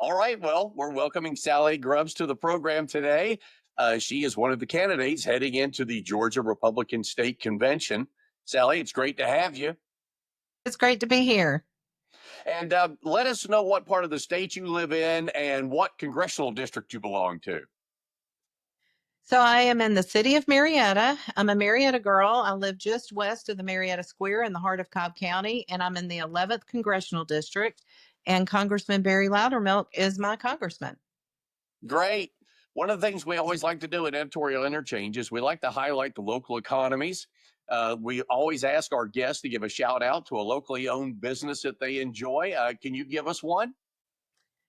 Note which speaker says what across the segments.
Speaker 1: All right. Well, we're welcoming Salleigh Grubbs to the program today. She is one of the candidates heading into the Georgia Republican State Convention. Salleigh, it's great to have you.
Speaker 2: It's great to be here.
Speaker 1: And let us know what part of the state you live in and what congressional district you belong to.
Speaker 2: So I am in the city of Marietta. I'm a Marietta girl. I live just west of the Marietta Square in the heart of Cobb County, and I'm in the 11th congressional district. And Congressman Barry Loudermilk is my congressman.
Speaker 1: Great. One of the things we always like to do at Editorial Interchange is we like to highlight the local economies. We always ask our guests to give a shout out to a locally owned business that they enjoy. Can you give us one?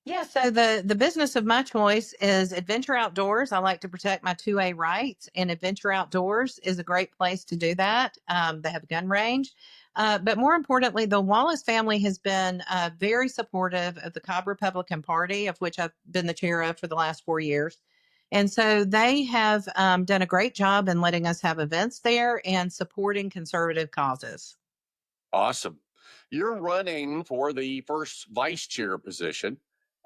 Speaker 2: Yeah, so the business of my choice is Adventure Outdoors. I like to protect my 2A rights, and Adventure Outdoors is a great place to do that. They have a gun range. But more importantly, the Wallace family has been very supportive of the Cobb Republican Party, of which I've been the chair of for the last 4 years. And so they have done a great job in letting us have events there and supporting conservative causes.
Speaker 1: Awesome. You're running for the first vice chair position.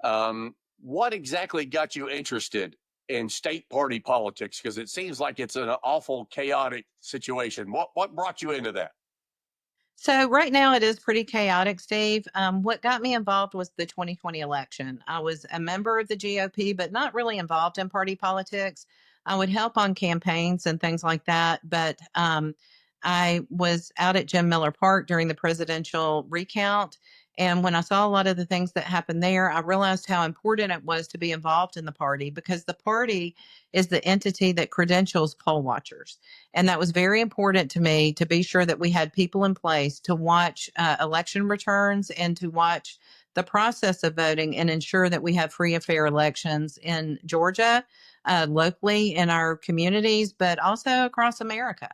Speaker 1: What exactly got you interested in state party politics? Because it seems like it's an awful chaotic situation. What brought you into that?
Speaker 2: So right now it is pretty chaotic, Steve. What got me involved was the 2020 election. I was a member of the GOP, but not really involved in party politics. I would help on campaigns and things like that, but I was out at Jim Miller Park during the presidential recount. And when I saw a lot of the things that happened there, I realized how important it was to be involved in the party because the party is the entity that credentials poll watchers. And that was very important to me to be sure that we had people in place to watch election returns and to watch the process of voting and ensure that we have free and fair elections in Georgia, locally in our communities, but also across America.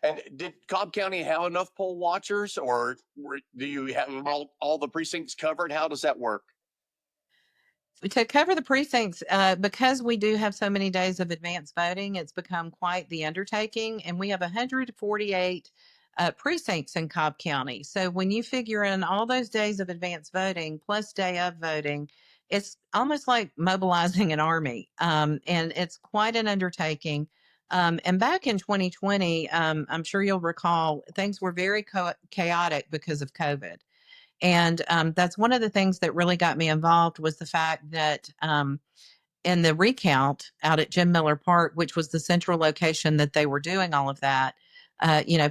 Speaker 1: And did Cobb County have enough poll watchers, or do you have all the precincts covered? How does that work?
Speaker 2: To cover the precincts, because we do have so many days of advance voting, it's become quite the undertaking. And we have 148 precincts in Cobb County. So when you figure in all those days of advance voting plus day of voting, it's almost like mobilizing an army. And it's quite an undertaking. And back in 2020, I'm sure you'll recall, things were very chaotic because of COVID. And that's one of the things that really got me involved was the fact that in the recount out at Jim Miller Park, which was the central location that they were doing all of that,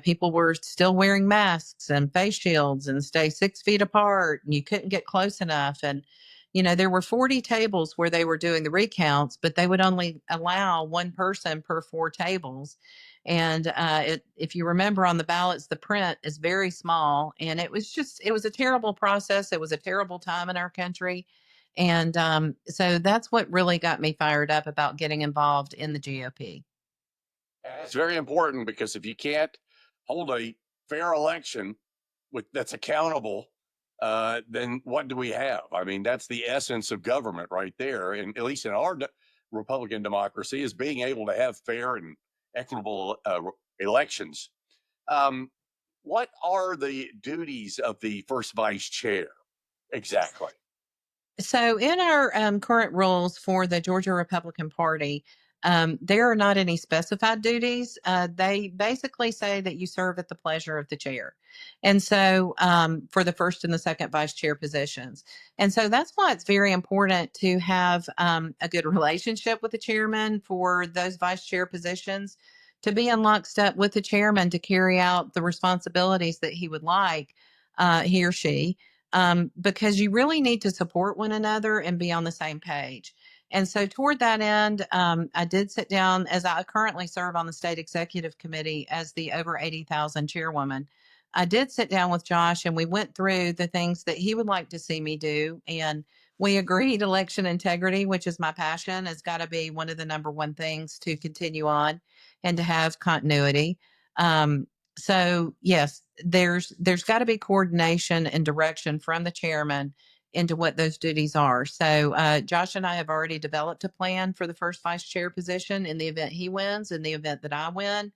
Speaker 2: people were still wearing masks and face shields and stay 6 feet apart, and you couldn't get close enough. And there were 40 tables where they were doing the recounts, but they would only allow one person per four tables. And if you remember on the ballots, the print is very small. And it was a terrible process. It was a terrible time in our country. And so that's what really got me fired up about getting involved in the GOP.
Speaker 1: It's very important because if you can't hold a fair election that's accountable, then what do we have? I mean, that's the essence of government right there. And at least in our Republican democracy, is being able to have fair and equitable elections. Um, what are the duties of the first vice chair exactly?
Speaker 2: So, in our current rules for the Georgia Republican Party, there are not any specified duties. They basically say that you serve at the pleasure of the chair. And so, for the first and the second vice chair positions. And so, that's why it's very important to have a good relationship with the chairman for those vice chair positions, to be in lockstep with the chairman to carry out the responsibilities that he would like, he or she, because you really need to support one another and be on the same page. And so, toward that end, I did sit down as I currently serve on the state executive committee as the over 80,000 chairwoman. I did sit down with Josh and we went through the things that he would like to see me do. And we agreed election integrity, which is my passion, has got to be one of the number one things to continue on and to have continuity. Um, so yes, there's got to be coordination and direction from the chairman into what those duties are. So Josh and I have already developed a plan for the first vice chair position in the event he wins, in the event that I win.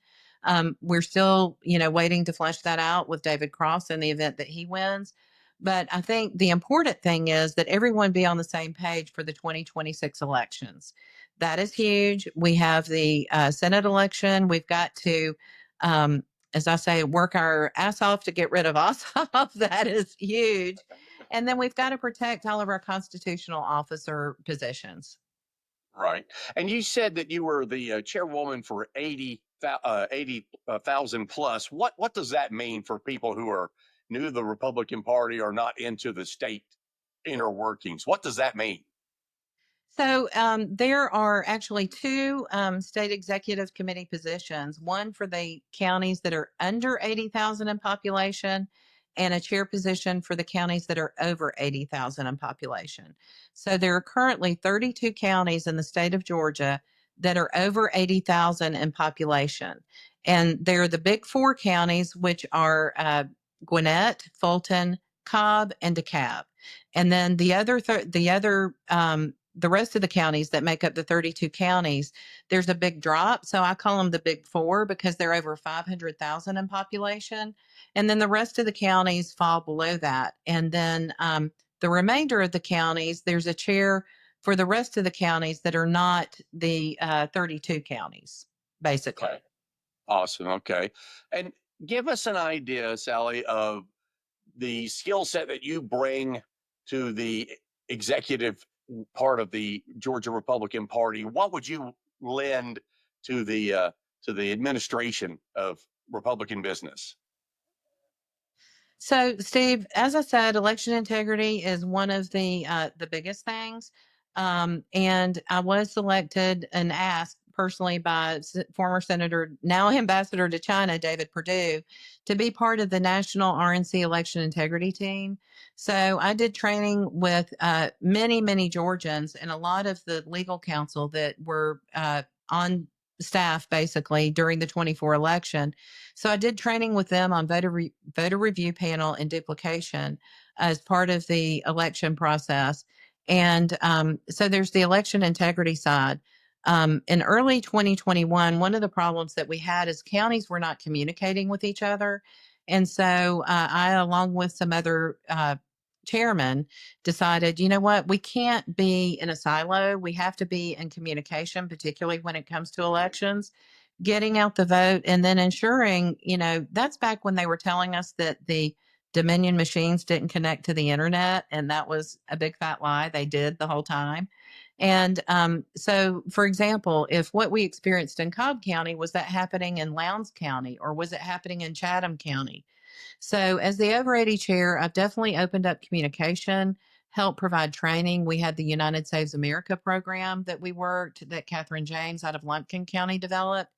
Speaker 2: We're still, waiting to flesh that out with David Cross in the event that he wins. But I think the important thing is that everyone be on the same page for the 2026 elections. That is huge. We have the Senate election. We've got to, um, as I say, work our ass off to get rid of Ossoff. That is huge. And then we've got to protect all of our constitutional officer positions.
Speaker 1: Right. And you said that you were the chairwoman for 80,000 plus. What does that mean for people who are new to the Republican Party or not into the state inner workings? What does that mean?
Speaker 2: So there are actually two state executive committee positions, one for the counties that are under 80,000 in population and a chair position for the counties that are over 80,000 in population. So there are currently 32 counties in the state of Georgia that are over 80,000 in population. And they're the big four counties, which are Gwinnett, Fulton, Cobb, and DeKalb. And then the rest of the counties that make up the 32 counties, there's a big drop. So I call them the big four because they're over 500,000 in population. And then the rest of the counties fall below that. And then the remainder of the counties, there's a chair for the rest of the counties that are not the 32 counties, basically.
Speaker 1: Okay. Awesome. Okay. And give us an idea, Salleigh, of the skill set that you bring to the executive part of the Georgia Republican Party. What would you lend to the administration of Republican business?
Speaker 2: So, Steve, as I said, election integrity is one of the biggest things. And I was selected and asked personally by former Senator, now Ambassador to China, David Perdue, to be part of the National RNC Election Integrity Team. So I did training with many Georgians and a lot of the legal counsel that were on staff basically during the 24 election. So I did training with them on voter review panel and duplication as part of the election process. And so there's the election integrity side. In early 2021, one of the problems that we had is counties were not communicating with each other. And so I, along with some other chairmen, decided, you know what, we can't be in a silo. We have to be in communication, particularly when it comes to elections, getting out the vote, and then ensuring, that's back when they were telling us that the Dominion machines didn't connect to the internet. And that was a big fat lie. They did the whole time. And so, for example, if what we experienced in Cobb County, was that happening in Lowndes County or was it happening in Chatham County? So, as the over 80 chair, I've definitely opened up communication, helped provide training. We had the United Saves America program that we worked, that Catherine James out of Lumpkin County developed.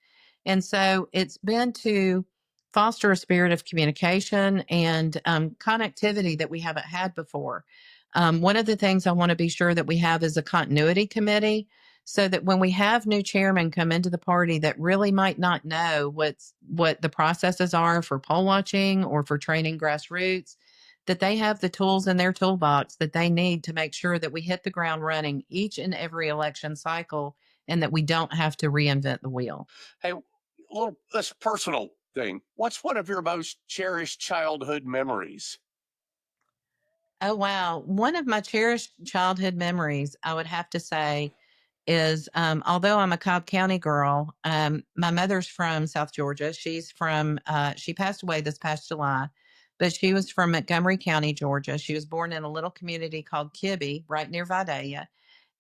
Speaker 2: And so it's been to foster a spirit of communication and connectivity that we haven't had before. One of the things I want to be sure that we have is a continuity committee, so that when we have new chairmen come into the party that really might not know what the processes are for poll watching or for training grassroots, that they have the tools in their toolbox that they need to make sure that we hit the ground running each and every election cycle and that we don't have to reinvent the wheel.
Speaker 1: Hey, little this personal thing. What's one of your most cherished childhood memories?
Speaker 2: Oh, wow. One of my cherished childhood memories, I would have to say, is although I'm a Cobb County girl, my mother's from South Georgia. She passed away this past July, but she was from Montgomery County, Georgia. She was born in a little community called Kibbe, right near Vidalia.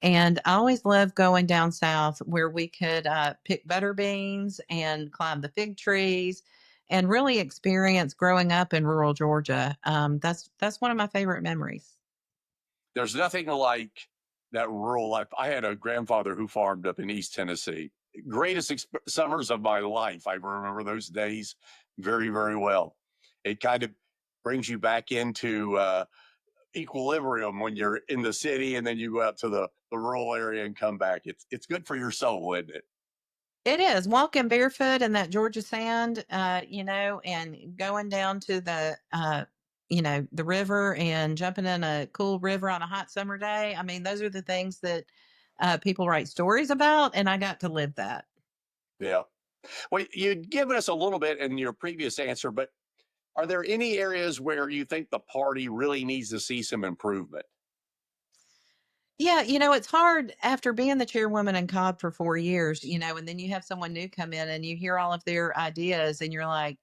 Speaker 2: And I always loved going down south where we could pick butter beans and climb the fig trees and really experience growing up in rural Georgia. That's one of my favorite memories.
Speaker 1: There's nothing like that rural life. I had a grandfather who farmed up in East Tennessee. Greatest summers of my life. I remember those days very, very well. It kind of brings you back into equilibrium when you're in the city and then you go out to the rural area and come back. It's good for your soul, isn't it?
Speaker 2: It is walking barefoot in that Georgia sand, and going down to the river and jumping in a cool river on a hot summer day. I mean, those are the things that people write stories about, and I got to live that.
Speaker 1: Yeah. Well, you'd given us a little bit in your previous answer, but Are there any areas where you think the party really needs to see some improvement?
Speaker 2: Yeah, it's hard after being the chairwoman in Cobb for 4 years, and then you have someone new come in and you hear all of their ideas and you're like,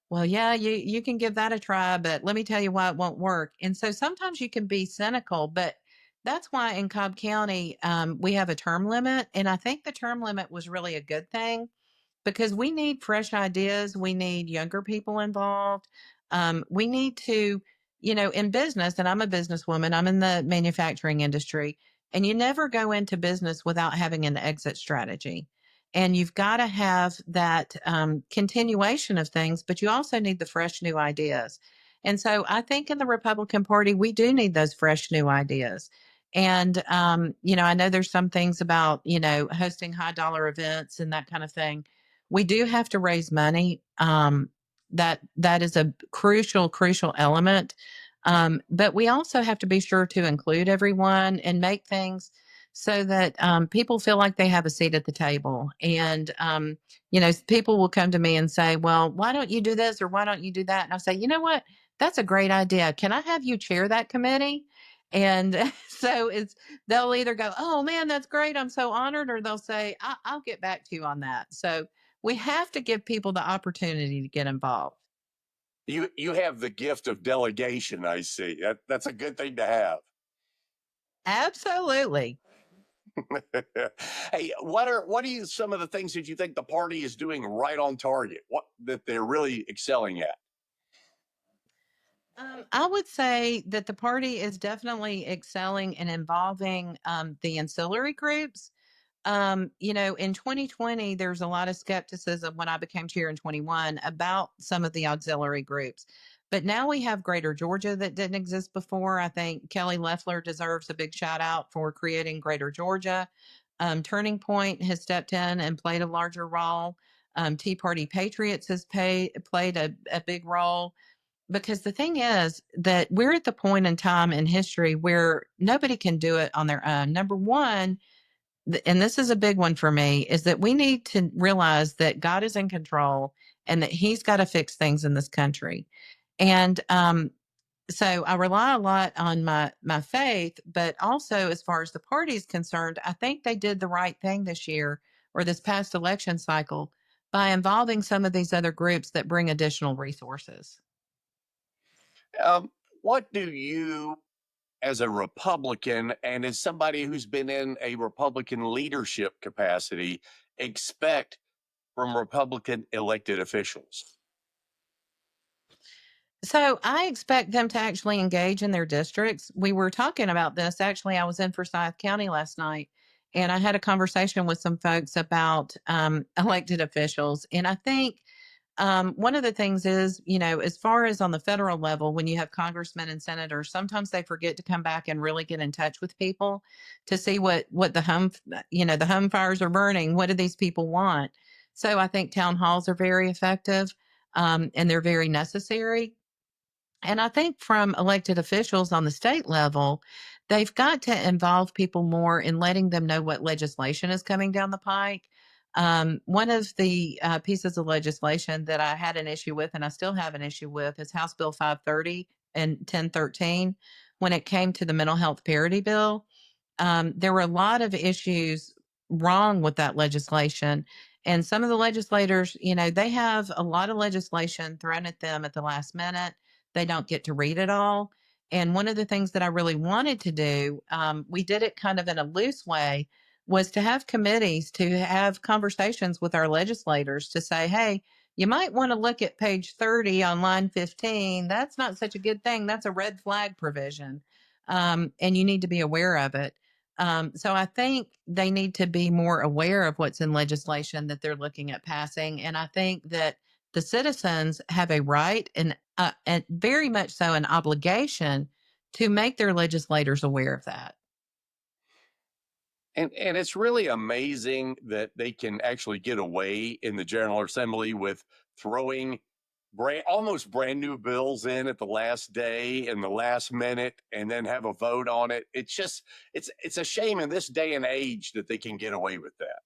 Speaker 2: well, yeah, you can give that a try, but let me tell you why it won't work. And so sometimes you can be cynical, but that's why in Cobb County, we have a term limit. And I think the term limit was really a good thing because we need fresh ideas. We need younger people involved. We need to, in business, and I'm a businesswoman, I'm in the manufacturing industry, and you never go into business without having an exit strategy. And you've got to have that continuation of things, but you also need the fresh new ideas. And so I think in the Republican Party, we do need those fresh new ideas. And, I know there's some things about, hosting high dollar events and that kind of thing. We do have to raise money. That is a crucial element. But we also have to be sure to include everyone and make things so that people feel like they have a seat at the table. And people will come to me and say, "Well, why don't you do this or why don't you do that?" And I say, "You know what? That's a great idea. Can I have you chair that committee?" And so they'll either go, "Oh man, that's great. I'm so honored," or they'll say, I'll get back to you on that. So we have to give people the opportunity to get involved.
Speaker 1: You have the gift of delegation, I see. That's a good thing to have.
Speaker 2: Absolutely.
Speaker 1: Hey, what are some of the things that you think the party is doing right on target? What that they're really excelling at?
Speaker 2: I would say that the party is definitely excelling and involving the ancillary groups. In 2020, there's a lot of skepticism when I became chair in 21 about some of the auxiliary groups. But now we have Greater Georgia that didn't exist before. I think Kelly Loeffler deserves a big shout out for creating Greater Georgia. Turning Point has stepped in and played a larger role. Tea Party Patriots has played a big role because the thing is that we're at the point in time in history where nobody can do it on their own. Number one, and this is a big one for me, is that we need to realize that God is in control and that He's got to fix things in this country. And so I rely a lot on my faith, but also as far as the party is concerned, I think they did the right thing this year or this past election cycle by involving some of these other groups that bring additional resources.
Speaker 1: What do you, as a Republican and as somebody who's been in a Republican leadership capacity, expect from Republican elected officials?
Speaker 2: So I expect them to actually engage in their districts. We were talking about this. Actually, I was in Forsyth County last night and I had a conversation with some folks about elected officials. And I think one of the things is, as far as on the federal level, when you have congressmen and senators, sometimes they forget to come back and really get in touch with people to see what the home fires are burning. What do these people want? So I think town halls are very effective and they're very necessary. And I think from elected officials on the state level, they've got to involve people more in letting them know what legislation is coming down the pike. One of the pieces of legislation that I had an issue with, and I still have an issue with, is House Bill 530 and 1013 when it came to the mental health parity bill. There were a lot of issues wrong with that legislation. And some of the legislators, they have a lot of legislation thrown at them at the last minute. They don't get to read it all. And one of the things that I really wanted to do, we did it kind of in a loose way, was to have committees to have conversations with our legislators to say, hey, you might want to look at page 30 on line 15. That's not such a good thing. That's a red flag provision. And you need to be aware of it. So I think they need to be more aware of what's in legislation that they're looking at passing. And I think that the citizens have a right and very much so an obligation to make their legislators aware of that.
Speaker 1: And it's really amazing that they can actually get away in the General Assembly with throwing almost brand new bills in at the last day and the last minute and then have a vote on it. It's just it's a shame in this day and age that they can get away with that.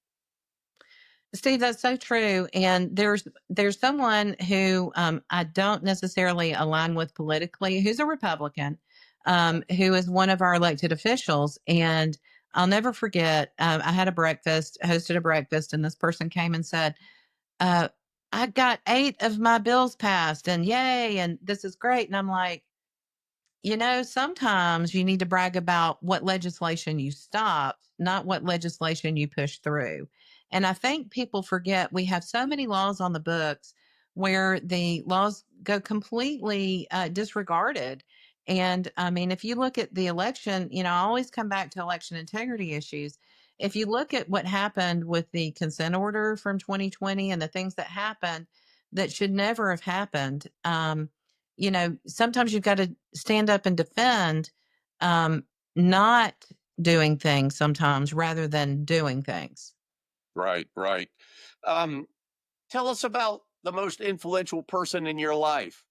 Speaker 2: Steve, that's so true. And there's someone who I don't necessarily align with politically, who's a Republican, who is one of our elected officials. And I'll never forget. I had a breakfast, hosted a breakfast, and this person came and said, uh, "I got 8 of my bills passed, and yay, and this is great." And I'm like, sometimes you need to brag about what legislation you stopped, not what legislation you pushed through. And I think people forget we have so many laws on the books where the laws go completely disregarded. And I mean, if you look at the election, I always come back to election integrity issues. If you look at what happened with the consent order from 2020 and the things that happened that should never have happened, sometimes you've got to stand up and defend um, not doing things sometimes rather than doing things.
Speaker 1: Right, right. Um, Tell us about the most influential person in your life.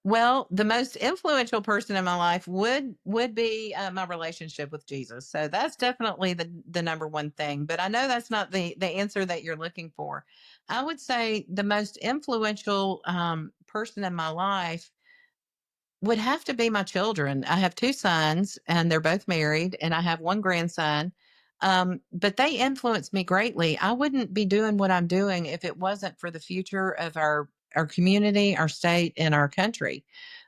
Speaker 2: Well, the most influential person in my life would be my relationship with Jesus. So that's definitely the number one thing. But I know that's not the answer that you're looking for. I would say the most influential person in my life would have to be my children. I have 2 sons, and they're both married, and I have 1 grandson. But they influence me greatly. I wouldn't be doing what I'm doing if it wasn't for the future of our community, our state, and our country.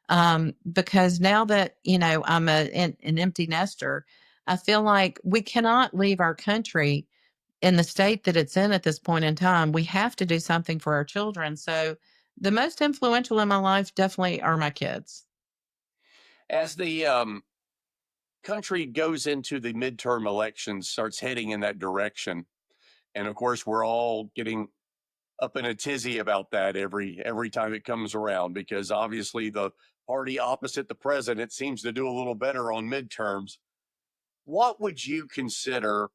Speaker 2: Because now that I'm an empty nester, I feel like we cannot leave our country in the state that it's in at this point in time. We have to do something for our children. So the most influential in my life definitely are my kids.
Speaker 1: As the country goes into the midterm elections, starts heading in that direction, and of course, we're all getting up in a tizzy about that every time it comes around because obviously the party opposite the president seems to do a little better on midterms. What would you consider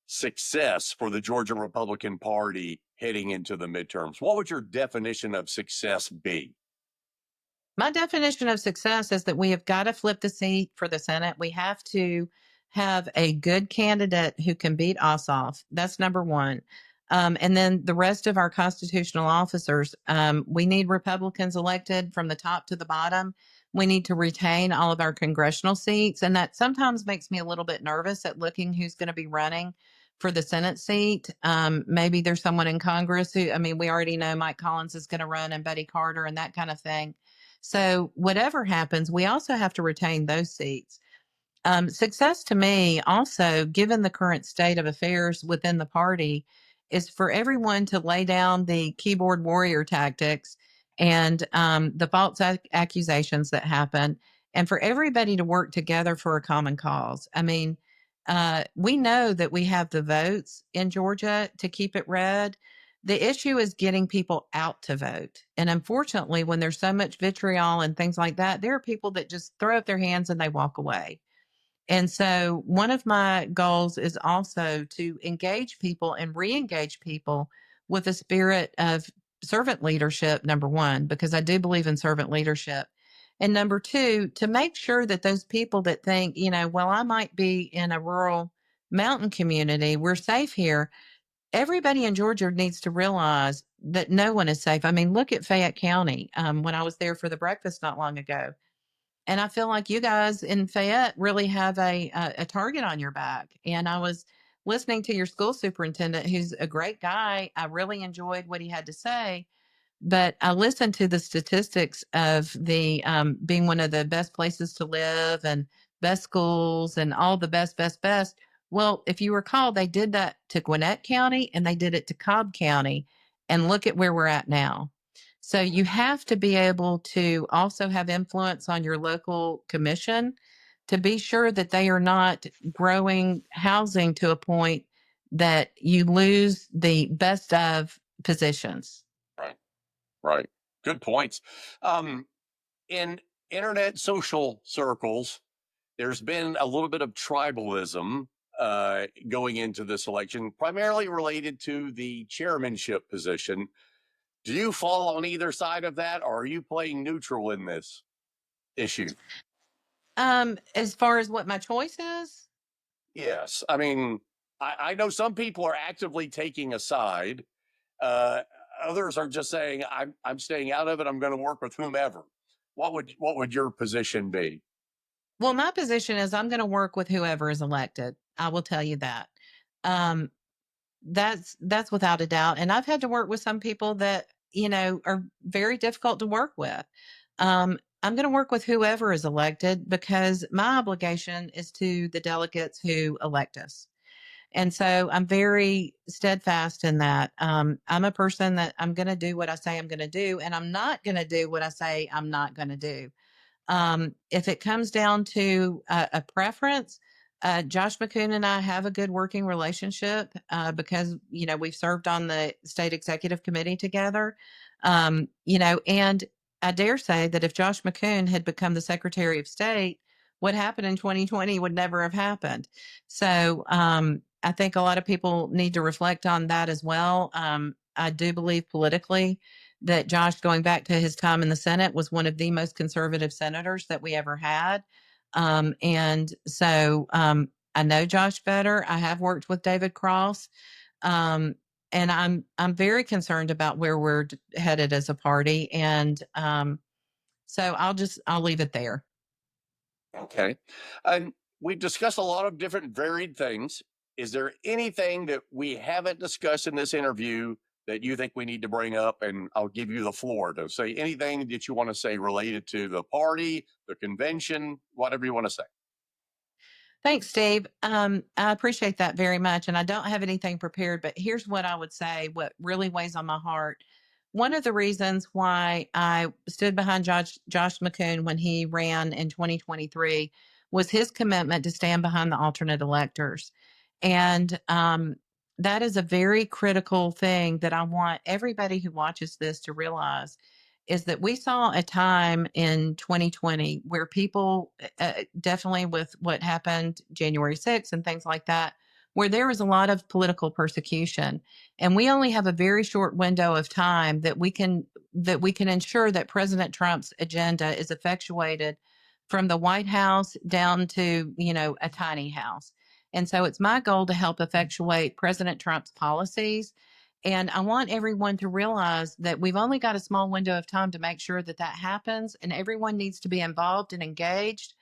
Speaker 1: success for the Georgia Republican Party heading into the midterms? What would your definition of success be?
Speaker 2: My definition of success is that we have got to flip the seat for the Senate. We have to have a good candidate who can beat Ossoff. That's number one. And then the rest of our constitutional officers, we need Republicans elected from the top to the bottom. We need to retain all of our congressional seats. And that sometimes makes me a little bit nervous at looking who's going to be running for the Senate seat. Maybe there's someone in Congress who, I mean, we already know Mike Collins is going to run and Betty Carter and that kind of thing. So, whatever happens, we also have to retain those seats. Success to me, also, given the current state of affairs within the party, is for everyone to lay down the keyboard warrior tactics and the false accusations that happen, and for everybody to work together for a common cause. I mean, we know that we have the votes in Georgia to keep it red. The issue is getting people out to vote. And unfortunately, when there's so much vitriol and things like that, there are people that just throw up their hands and they walk away. And so, one of my goals is also to engage people and re engage people with a spirit of servant leadership, number one, because I do believe in servant leadership. And number two, to make sure that those people that think, well, I might be in a rural mountain community, we're safe here. Everybody in Georgia needs to realize that no one is safe. I mean, look at Fayette County. When I was there for the breakfast not long ago, and I feel like you guys in Fayette really have a target on your back. And I was listening to your school superintendent, who's a great guy. I really enjoyed what he had to say, but I listened to the statistics of the being one of the best places to live and best schools and all the best, best, best. Well, if you recall, they did that to Gwinnett County and they did it to Cobb County. And look at where we're at now. So you have to be able to also have influence on your local commission to be sure that they are not growing housing to a point that you lose the best of positions.
Speaker 1: Right, right. Good points. Um, in internet social circles, there's been a little bit of tribalism going into this election, primarily related to the chairmanship position. Do you fall on either side of that, or are you playing neutral in this issue?
Speaker 2: As far as what my choice is,
Speaker 1: Yes. I mean, I know some people are actively taking a side. Uh, Others are just saying, I'm staying out of it. I'm going to work with whomever. What would your position be?
Speaker 2: Well, my position is I'm going to work with whoever is elected. I will tell you that. Um, that's without a doubt. And I've had to work with some people that, are very difficult to work with. I'm going to work with whoever is elected because my obligation is to the delegates who elect us. And so I'm very steadfast in that. I'm a person that I'm going to do what I say I'm going to do, and I'm not going to do what I say I'm not going to do. If it comes down to a preference, Josh McCoon and I have a good working relationship because we've served on the state executive committee together. And I dare say that if Josh McCoon had become the Secretary of State, what happened in 2020 would never have happened. So I think a lot of people need to reflect on that as well. I do believe politically that Josh, going back to his time in the Senate, was one of the most conservative senators that we ever had. And so I know Josh better. I have worked with David Cross. Um, and I'm very concerned about where we're headed as a party. And so I'll leave it there.
Speaker 1: Okay. And we've discussed a lot of different varied things. Is there anything that we haven't discussed in this interview that you think we need to bring up? And I'll give you the floor to say anything that you want to say related to the party, the convention, whatever you want to say.
Speaker 2: Thanks, Steve. I appreciate that very much. And I don't have anything prepared, but here's what I would say what really weighs on my heart. One of the reasons why I stood behind Josh McCoon when he ran in 2023 was his commitment to stand behind the alternate electors. And that is a very critical thing that I want everybody who watches this to realize is that we saw a time in 2020 where people, definitely with what happened January 6th and things like that, where there was a lot of political persecution, and we only have a very short window of time that we can ensure that President Trump's agenda is effectuated from the White House down to a tiny house. And so it's my goal to help effectuate President Trump's policies, and I want everyone to realize that we've only got a small window of time to make sure that that happens. And everyone needs to be involved and engaged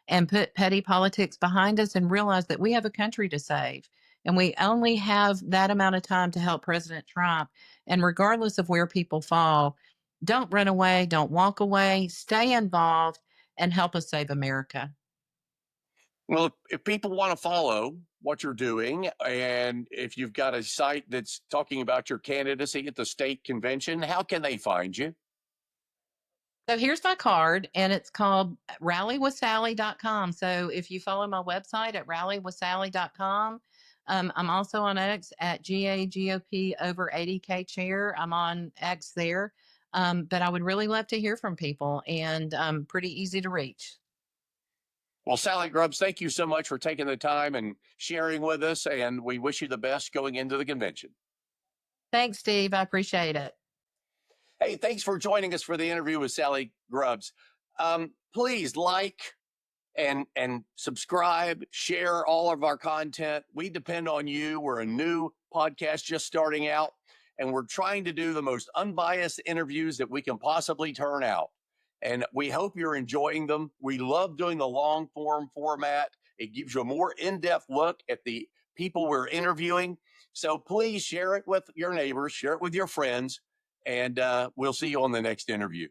Speaker 2: and put petty politics behind us and realize that we have a country to save. And we only have that amount of time to help President Trump. And regardless of where people fall, don't run away, don't walk away, stay involved and help us save America.
Speaker 1: Well, if people want to follow what you're doing, and if you've got a site that's talking about your candidacy at the state convention, how can they find you?
Speaker 2: So here's my card, and it's called rallywithsalleigh.com. So if you follow my website at rallywithsalleigh.com, I'm also on X at GAGOP over 80K chair. I'm on X there. But I would really love to hear from people, and pretty easy to reach.
Speaker 1: Well, Salleigh Grubbs, thank you so much for taking the time and sharing with us. And we wish you the best going into the convention.
Speaker 2: Thanks, Steve. I appreciate it.
Speaker 1: Hey, thanks for joining us for the interview with Salleigh Grubbs. Please like and subscribe, share all of our content. We depend on you. We're a new podcast just starting out, and we're trying to do the most unbiased interviews that we can possibly turn out. And we hope you're enjoying them. We love doing the long form format. It gives you a more in-depth look at the people we're interviewing. So please share it with your neighbors, share it with your friends, and we'll see you on the next interview.